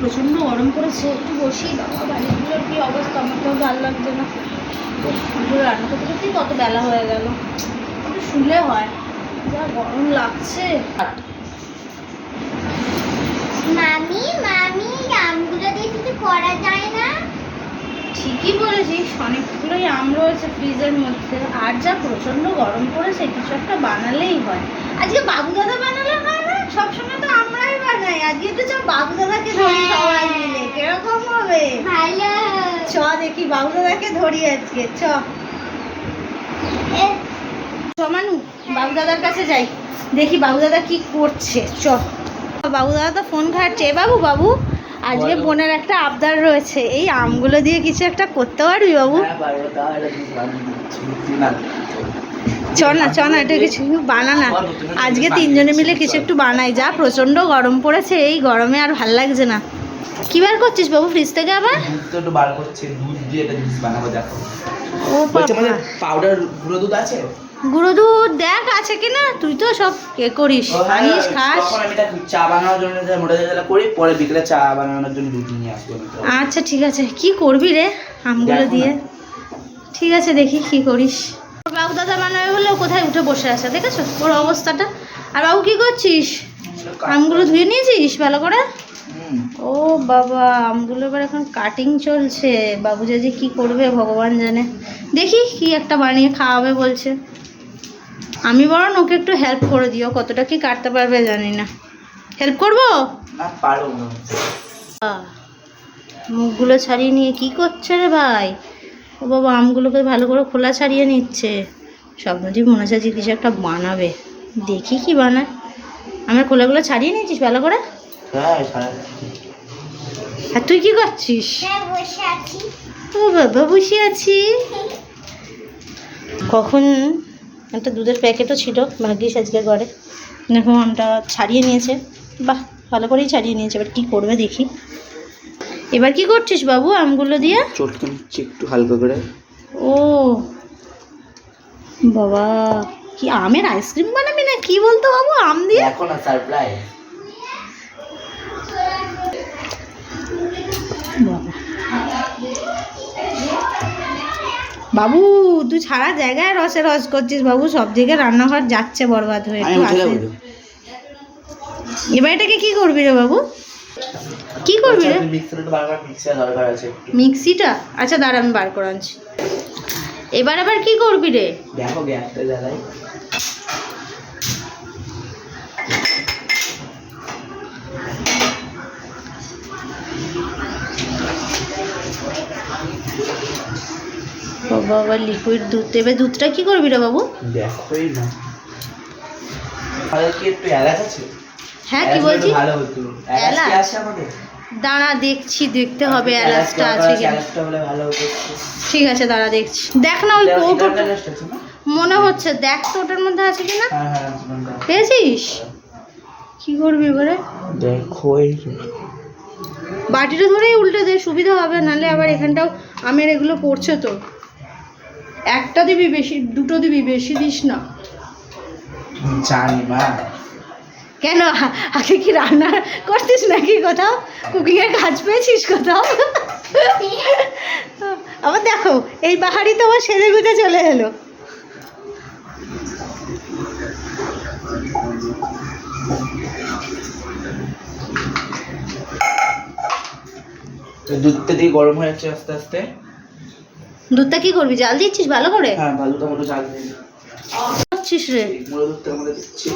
প্রচণ্ড গরম পড়েছে। একটু বসি, বাবা বাড়িগুলোর কি অবস্থা, আমার তো ভালো লাগছে না। রান্না করতে করতেই কত বেলা হয়ে গেল। একটু শুলে হয়, যা গরম লাগছে। মামি মামি আমগুলো দিয়ে কিছু করা যায় না? ঠিকই বলেছিস, অনেকগুলোই আম রয়েছে ফ্রিজের মধ্যে, আর যা প্রচণ্ড গরম পড়েছে কিছু একটা বানালেই হয়। আজকে বাবু দাদা বানালে হয় না? সবসময় তো আমরাই বানাই, আজকে তো চ বাবু দাদাকে ধরি সবাই মিলে, কিরকম হবে? ভালো। চ দেখি বাবু দাদাকে ধরি আজকে, চ মানু বাবু দাদার কাছে যাই, দেখি বাবু দাদা কি করছে। চ, বাবু দাদা তো ফোন ঘাটছে। বাবু বাবু আজকে বোনের একটা আবদার রয়েছে, এই আমগুলো দিয়ে কিছু একটা করতে পারবি বাবু? চ না এটা কিছু বানানা, আজকে তিনজনে মিলে কিছু একটু বানাই। যা প্রচন্ড গরম পড়েছে, এই গরমে আর ভাল লাগছে না। কি বার করছিস বাবু ফ্রিজ থেকে আবার? দুধ বার করছি, দুধ দিয়ে এটা জুস বানাবো। দেখো ও বাবা, পাউডার গুঁড়ো দুধ আছে? গুঁড়ো দুধ দেখ আছে কিনা, তুই তো সব কে করিস, আনিস খাস। আমি চা বানানোর জন্য মোটা জায়গা করি, পরে বিকেলে চা বানানোর জন্য দুধ নিয়ে আসবো। আচ্ছা ঠিক আছে, কি করবি রে আমগুলো দিয়ে? ঠিক আছে দেখি কি করিস। বাবু দাদা বানাবে বলে ও কোথায় উঠে বসে আছে, দেখেছো ওর অবস্থাটা। আর বাবু কি করছিস? আমগুলো ধুয়ে নিয়েছিস ভালো করে? ও বাবা, আমগুলো এবার এখন কাটিং চলছে। বাবু যে কি করবে ভগবান জানে। দেখি কি একটা বানিয়ে খাওয়াবে বলছে। আমি বরং ওকে একটু হেল্প করে দিও, কতটা কি কাটতে পারবে জানি না। হেল্প করবো? না পারো না। মুখগুলো ছাড়িয়ে নিয়ে কি করছে রে ভাই? ও বাবা, আমগুলোকে ভালো করে খোলা ছাড়িয়ে নিচ্ছে। স্বপ্নদীপ মনে হচ্ছে কিছু একটা বানাবে, দেখি কি বানায়। আমার খোলাগুলো ছাড়িয়ে নিয়েছিস ভালো করে? আর তুই কি করছিস? বসে আছি। ও বাবা, বসে আছি। কখন একটা দুধের প্যাকেটও ছিল, ভাগ্যিস আজকে ঘরে। দেখো আমটা ছাড়িয়ে নিয়েছে, বাহ ভালো করেই ছাড়িয়ে নিয়েছে। এবার কী করবে দেখি। এবার কি করছিস বাবু আমগুলো দিয়ে? চটকে নিচ্ছি একটু হালকা করে। ও বাবা, কি আমের আইসক্রিম বানাবি না কি বলতো বাবু আম দিয়ে? এখন না সারপ্রাইজ। বাবু তুই সারা জায়গায় রসে রস করছিস বাবু, সব দিকে রান্নাঘর যাচ্ছে বরবাদ হয়ে। একটু আসে। এবার এটাকে কি করবি রে বাবু? কি করবি রে? মিক্সিটা? আচ্ছা দাঁড়া আমি বার করে আনছি। এবার আবার কি করবি রে? দেখো গ্যাসটা জ্বালাই। বাবা লিকুইড দুধ, এবার দুধটা কি করবি রে বাবু? দেখোই না, কি একটু এলাচ আছে? হ্যাঁ কি বলছিস? ভালো হতো। এলাচ কি আছে আমাদের? দাঁড়া দেখছি, দেখতে হবে এলাচটা আছে কি। এলাচটা হলে ভালো হতো। ঠিক আছে দাঁড়া দেখছি। দেখ না ওই কৌটোটা মনে হচ্ছে, দেখ তো ওটার মধ্যে আছে কিনা। পেয়েছিস? কি করবি এবারে? দেখো বাটিটা ধরেই উল্টে দে, সুবিধা হবে, নাহলে আবার এখানটাও আমের এগুলো পড়ছে তো। একটা দিবি বেশি, দুটো দিবি বেশি দিস না। জানি মা। কেন আগে কি রান্না করতিস নাকি কোথাও? কুকিংয়ের কাজ পেয়েছিস কোথাও? আবার দেখো এই বাহারি তো আবার সেজে গুজে চলে এলো। দুধটা দিয়ে গরম হয়ে যাচ্ছে আস্তে আস্তে। দুধটা কি করবি, জাল দিচ্ছিস ভালো করে? হ্যাঁ ভালোটা মতো জাল দিয়ে করছিস রে? মুড়ো দুধটা মধ্যে দিচ্ছি।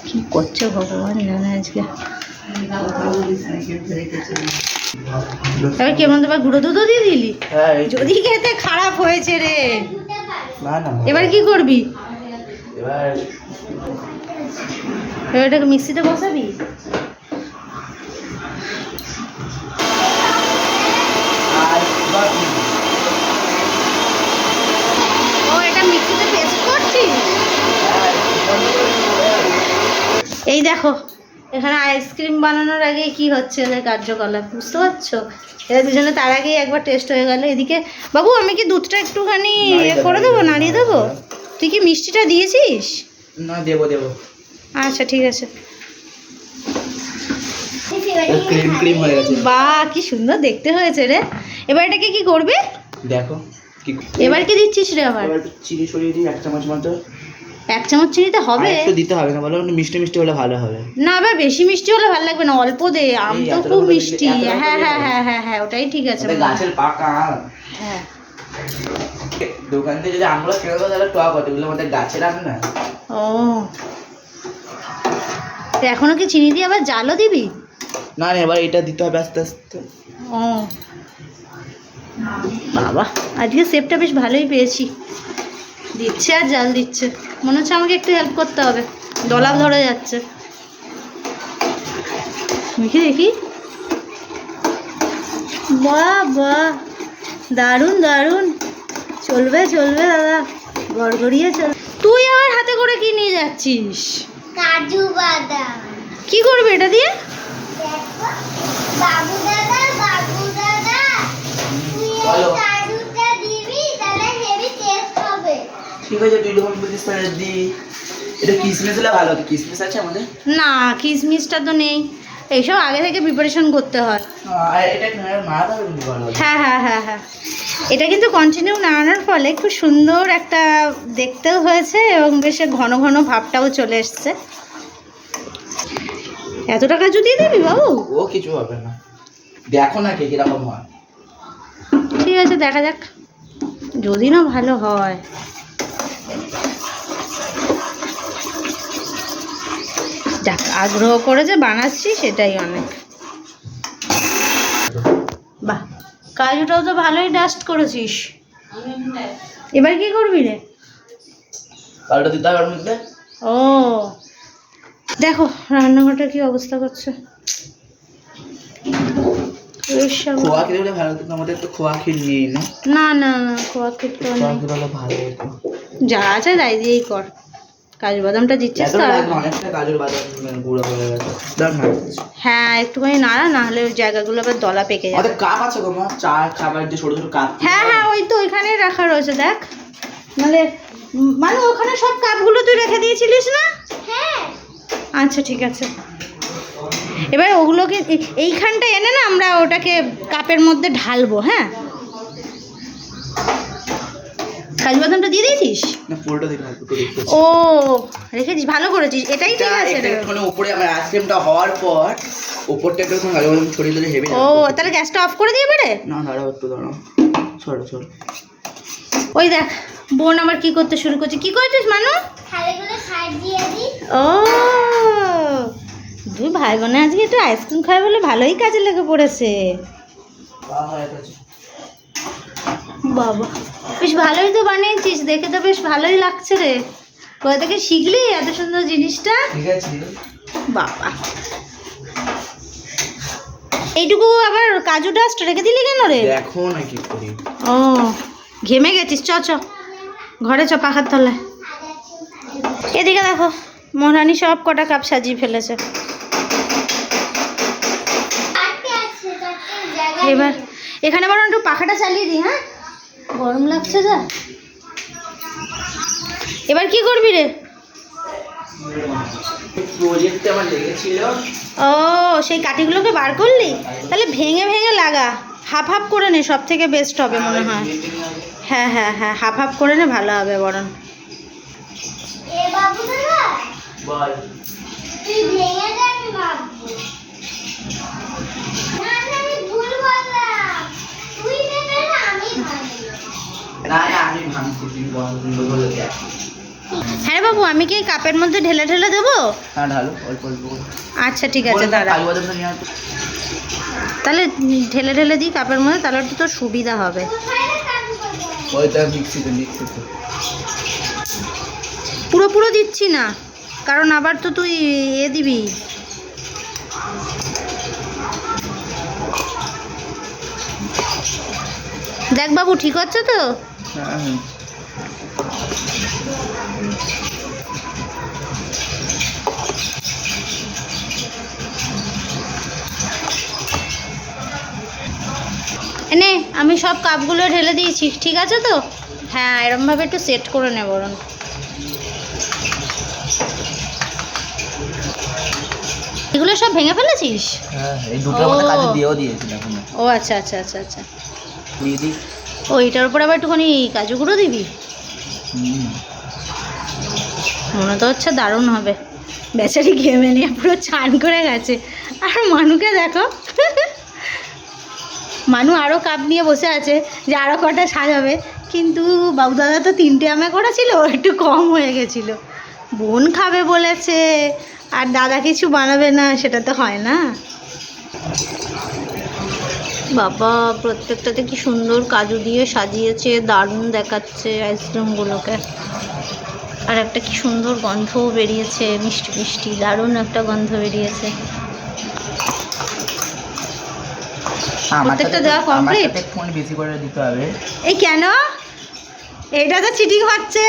কি করছে ভগবান জানে আজকে। এবার কেমন দেবার গুঁড়ো দুধও দিয়ে দিলি? হ্যাঁ যদি খেতে খারাপ হয়েছে রে। না না, এবার কি করবি? এবার এটাকে মিক্সিতে বসাবি? ও এটা মিক্সিতে পেস্ট করছিস? এই দেখো এখানে আইসক্রিম বানানোর আগে কি হচ্ছে এদের কার্যকলাপ, বুঝতে পারছো? এরা দুজনে তার আগেই একবার টেস্ট হয়ে গেল। এদিকে বাবু আমি কি দুধটা একটুখানি করে দেবো, নাড়িয়ে দেবো? তুই কি মিষ্টিটা দিয়েছিস? না দেবো দেবো। আচ্ছা ঠিক আছে। ক্রিম ক্রিম হয়ে গেছে। বাহ কি সুন্দর দেখতে হয়েছে রে। এবার এটাকে কি করবি? দেখো কি এবার কি দিচ্ছিস রে আবার? এবার চিনি সরিয়ে দিই 1 চামচ মতো। 1 চামচ চিনিতে হবে? একটু দিতে হবে না বলো, একটু মিষ্টি মিষ্টি হলে ভালো হবে। না আবার বেশি মিষ্টি হলে ভালো লাগবে না, অল্প দে। আম এই তো এতটা খুব করে দিলে- মিষ্টি। এতটা করে হ্যাঁ দিলে হ্যাঁ হবে। হ্যাঁ হ্যাঁ হ্যাঁ ওটাই ঠিক আছে। এটা গাছের পাকা আম। হ্যাঁ দোকান থেকে যদি আমগুলো কিনে দেবো তাহলে টক হতো, এগুলো আমাদের গাছের আম না। ও তো এখনো কি চিনি দিয়ে আবার জালও দিবি? না না, এবার এটা দিতে হবে আস্তে আস্তে। ও বাবা আজকে সেপটা বেশ ভালোই পেয়েছি। দিচ্ছে আর জাল দিচ্ছে। মনে হচ্ছে আমাকে একটু হেল্প করতে হবে, দলা ধরে যাচ্ছে। দেখি দেখি, বাহ বাহ দারুণ দারুণ। চলবে চলবে দাদা, গড়গড়িয়ে চল। তুই আবার হাতে করে কি নিয়ে যাচ্ছিস? কাজু বাদাম। কি করবি এটা দিয়ে? দেখো বাবু দাদা তুই এই বলো। কাজুটা দিবি তাহলে হেভি টেস্ট হবে। ঠিক আছে, তুই যখন বলছিস তাহলে দি। এটা কিসমিস হলে ভালো হতো। কিসমিস আছে আমাদের? না কিশমিশটা তো নেই, এইসব আগে থেকে প্রিপারেশন করতে হয়। আর এটা মারা যাবে কিন্তু ভালো হবে। হ্যাঁ হ্যাঁ হ্যাঁ হ্যাঁ এটা কিন্তু কন্টিনিউ নাড়ানোর ফলে খুব সুন্দর একটা দেখতেও হয়েছে এবং বেশ ঘন ঘন ভাবটাও চলে এসছে। এত টাকা যদি দিবি বাবু? ও কিছু হবে না, দেখো না কে কিরকম হয়। ঠিক আছে দেখা যাক, যদি না ভালো হয়। যাক আগ্রহ করে যে বানাচ্ছি সেটাই অনেক। বাহ কাজুটাও তো ভালোই ডাস্ট করেছিস। এবার কি করবি রে? কালটা দিতে হবে ওর মধ্যে। ও দেখো রান্নাঘরটা কি অবস্থা করছে। বেশ আবার- খোয়া খেতে হলে ভালো হতো, আমাদের তো খোয়া ক্ষীর নেই না। না না না খোয়া খেতে খোয়া ক্ষীর হলে ভালো হতো। যা আছে তাই দিয়েই কর। কাজু বাদামটা দিচ্ছিস এত তো? লাগবে, অনেকটা কাজুর বাদাম গুঁড়ো হয়ে গেছে। দাম না হ্যাঁ একটুখানি নাড়া, না হলে ওই জায়গাগুলো আবার দলা পেকে যাবে। আমাদের কাপ আছে গো মা, চা খাবার যে ছোট ছোট কাপ। হ্যাঁ হ্যাঁ ওই তো ওইখানে রাখা রয়েছে দেখ। মানে মানে ওখানে সব কাপগুলো তুই রেখে দিয়েছিলিস না? হ্যাঁ আচ্ছা ঠিক আছে। এবার ওগুলোকে এইখানটা এনে না আমরা ওটাকে কাপের মধ্যে ঢালবো। হ্যাঁ কাজু বাদামটা দিয়ে দিয়েছিস? না পুরোটা দেখে না, দুটো রেখেছি। ও রেখেছিস, ভালো করেছিস, এটাই ঠিক আছে রে। একটুখানি উপরে আমার আইসক্রিমটা হওয়ার পর উপরটা একটু কাজু বাদাম ছড়িয়ে দিলে হেভি। ও তাহলে গ্যাসটা অফ করে দিয়ে এবারে? না দাঁড়াও একটু দাঁড়াও, ছড়ো ছড়ো। ওই দেখ বোন আমার কি করতে শুরু করছে। কি করছিস মানু? থালিগুলো সাজিয়ে দিই। ও দুই ভাই বোনে আজকে একটু আইসক্রিম খায় বলে ভালোই কাজে লেগে পড়েছে। বাবা বেশ ভালোই তো বানিয়েছিস, দেখে তো বেশ ভালোই লাগছে রে। কোথা থেকে শিখলি এত সুন্দর জিনিসটা? ঠিক আছে। বাবা এইটুকু আবার কাজু ডাস্ট রেখে দিলি কেন রে? দেখো না কি করি। ও ঘেমে গেছিস, চ চ ঘরে চ পাখার তলায়। এদিকে দেখো মহারানী সব কটা কাপ সাজিয়ে ফেলেছে। চারটে আছে, চারটে জায়গা এবার এখানে বরং একটু পাখাটা চালিয়ে দিই। হ্যাঁ গরম লাগছে যা। এবার কি করবি রে? প্রজেক্টে আমার লেগেছিল। ও সেই কাঠিগুলোকে বার করলি? তাহলে ভেঙে ভেঙে লাগা, হাফ হাফ করে নে, সব থেকে বেস্ট হবে মনে হয়। হ্যাঁ হ্যাঁ হ্যাঁ হাফ হাফ করে নে, ভালো হবে বরং। এ বাবু দাদা বল। তুই ভেঙে দে আমি ভাববো। না না আমি ভুল বললাম, তুই ভেঙে না আমি ভাববো। না না আমি ভাঙছি, তুই বলে দেখ। হ্যাঁ বাবু আমি কি এই কাপের মধ্যে ঢেলে ঢেলে দেবো? হ্যাঁ ঢালো অল্প অল্প করে। আচ্ছা ঠিক আছে দাঁড়া, কাজু বাদামটা নিয়ে আসো। তাহলে ঢেলে ঢেলে দিই কাপের মধ্যে, তাহলে একটু তোর সুবিধা হবে। কোথায় রে কাজু বাদাম? ওইটা মিক্সিতে মিক্সিতে। পুরো পুরো দিচ্ছি না, কারণ আবার তো তুই দিবি। দেখ বাবু ঠিক হচ্ছে তো? হ্যাঁ হ্যাঁ। এনে আমি সব কাপগুলো ঢেলে দিয়েছি, ঠিক আছে তো? হ্যাঁ এরমভাবে একটু সেট করে নে বরং। এগুলো সব ভেঙে ফেলেছিস? হ্যাঁ এই দুটোর মধ্যে ও। কাজে দিয়েও দিয়েছিলাম এখন ও আচ্ছা আচ্ছা আচ্ছা আচ্ছা। দিয়ে দিই। ও এটার উপর আবার একটুখানি কাজু গুঁড়ো দিবি? হুম। মনে তো হচ্ছে দারুণ হবে। বেচারি ঘেমে নিয়ে পুরো চান করে গেছে। আর মানুকে দেখো, মানু আরও কাপ নিয়ে বসে আছে যে আরও কটা সাজাবে, কিন্তু বাবুদাদা তো 3টে আমে করেছিল, ও একটু কম হয়ে গেছিলো। বোন খাবে বলেছে আর দাদা কিছু বানাবে না, সেটা তো হয় না। বাবা প্রত্যেকটাতে কি সুন্দর কাজু দিয়ে সাজিয়েছে, দারুণ দেখাচ্ছে আইসক্রিমগুলোকে। আর একটা কি সুন্দর গন্ধও বেরিয়েছে, মিষ্টি মিষ্টি দারুণ একটা গন্ধ বেরিয়েছে। প্রত্যেকটা দেওয়া complete? একটুখানি বেশি করে দিতে হবে। এই কেন? এটা তো চিটিং হচ্ছে,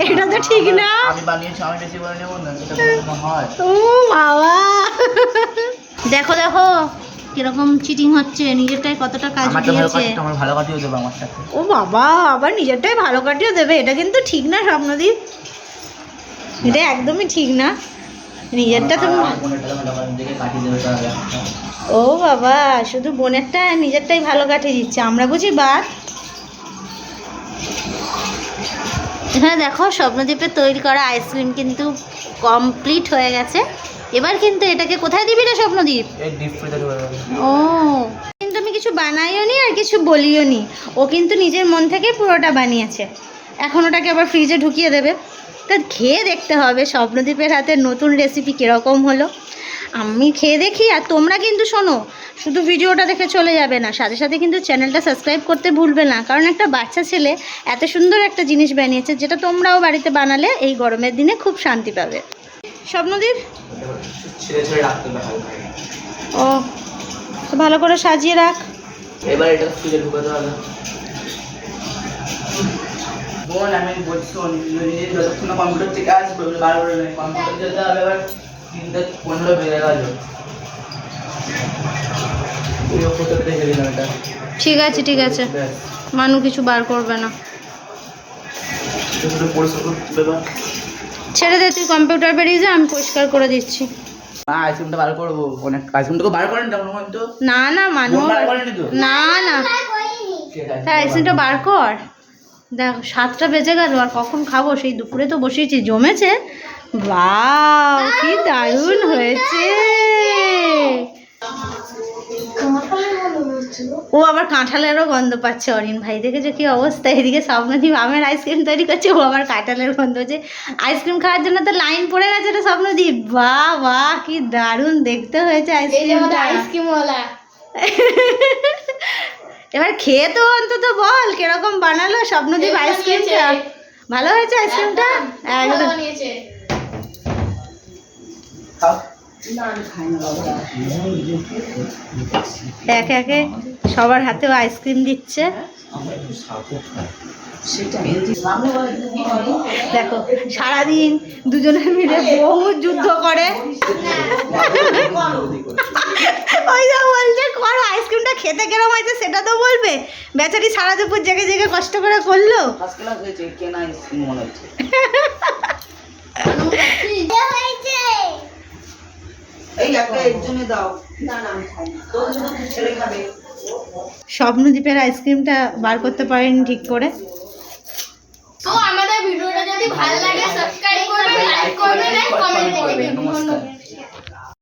এটা তো ঠিক না। আমি বানিয়েছি, আমি বেশি করে নেবো না, সেটা কোনো হয়। ও বাবা, দেখো দেখো কিরকম চিটিং হচ্ছে, নিজেরটাই কতটা কাজ আমার তো ভালো দিয়েছে। কাটি, আমার ভালো কাটিও দেবো আমার সাথে। ও বাবা, আবার নিজেরটাই ভালো কাটিয়ে দেবে, এটা কিন্তু ঠিক না স্বপ্নদীপ, এটা একদমই ঠিক না। নিজেরটা তুমি আমার বোনেরটা তো ভালো করে দেখে কাটিয়ে দেবে তাহলে। ও বাবা, শুধু বোনেরটা নিজেরটাই ভালো কাটিয়ে দিচ্ছে, আমরা বুঝি বাদ। এখানে দেখো স্বপ্নদীপের তৈরি করা আইসক্রিম কিন্তু কমপ্লিট হয়ে গেছে। এবার কিন্তু এটাকে কোথায় দিবি রে স্বপ্নদীপ? এই ডিপ ফ্রিজে ঢুকে দেবে। ও কিন্তু আমি কিছু বানাইও নি আর কিছু বলিও নি, ও কিন্তু নিজের মন থেকে পুরোটা বানিয়েছে। এখন ওটাকে আবার ফ্রিজে ঢুকিয়ে দেবে। তা খেয়ে দেখতে হবে স্বপ্নদীপের হাতের নতুন রেসিপি কীরকম হলো। আমি খেয়ে দেখি, আর তোমরা কিন্তু শোনো, শুধু ভিডিওটা দেখে চলে যাবে না, সাথে সাথে কিন্তু চ্যানেলটা সাবস্ক্রাইব করতে ভুলবে না, কারণ একটা বাচ্চা ছেলে এত সুন্দর একটা জিনিস বানিয়েছে, যেটা তোমরাও বাড়িতে বানালে এই গরমের দিনে খুব শান্তি পাবে। স্বপ্নদীপ ছেড়ে ছেড়ে রাখতে হবে হালকা। ও তো ভালো করে সাজিয়ে রাখ। এবার এটা ফ্রিজে ঢুকাতে হবে। বোন আমি বলছি শোন, যতক্ষণ না কম্পিউটার থেকে আসবে বার করে নেই, কম্পিউটার যেতে হবে। এবার 3:15 বেজে গেল। তুইও ফটো দেখে দিলাম এটা। ঠিক আছে ঠিক আছে, ব্যাস, মানু কিছু বার করবে না। একটু পরিষ্কার করতে হবে। ছেড়ে দে, তুই কম্পিউটার বেরিয়ে যা, আমি পরিষ্কার করে দিচ্ছি। না আইসক্রিমটা বার করবো, অনেক আইসক্রিমটাকে বার করেন না মনে তো। না না মানু, বোন বার করেনি তো? না না, আর করিনি। ঠিক আছে, তার আইসক্রিমটা বার কর। দেখ 7টা বেজে গেল, আর কখন খাবো, সেই দুপুরে তো বসেছি, জমেছে। বাহ কি দারুণ হয়েছে। ও আবার কাঁঠালেরও গন্ধ পাচ্ছে, অরিন ভাই দেখেছো কি অবস্থা। এদিকে স্বপ্নদীপ আমের আইসক্রিম তৈরি করছে, ও আবার কাঁঠালের গন্ধ হচ্ছে। আইসক্রিম খাওয়ার জন্য তো লাইন পড়ে গেছে রে স্বপ্নদীপ। বাহ বাহ কি দারুণ দেখতে হয়েছে আইসক্রিমটা। আইসক্রিমওয়ালা এবার খেয়ে তো অন্তত বল কিরকম বানালো স্বপ্নদীপ আইসক্রিমটা। ভালো হয়েছে আইসক্রিমটা একদম। খাও। একে একে সবার হাতেও আইসক্রিম দিচ্ছে। দেখো সারাদিন দুজনে মিলে বহু যুদ্ধ করে। ওই যা বলছে করো, আইসক্রিমটা খেতে কেরম হয়েছে সেটা তো বলবে। বেচারি সারা দুপুর জেগে জেগে কষ্ট করে করলো। ফার্স্ট ক্লাস হয়েছে, কেনা আইসক্রিম মনে হচ্ছে। হয়েছে। এই একটা এর জন্য দাও। না না আমি খাই না, তোর জন্য ছেলে খাবে। স্বপ্নদীপের আইসক্রিমটা বার করতে পারেনি ঠিক করে। তো আমাদের ভিডিওটা যদি ভালো লাগে সাবস্ক্রাইব করবেন, লাইক করবেন, কমেন্ট করবেন। নমস্কার।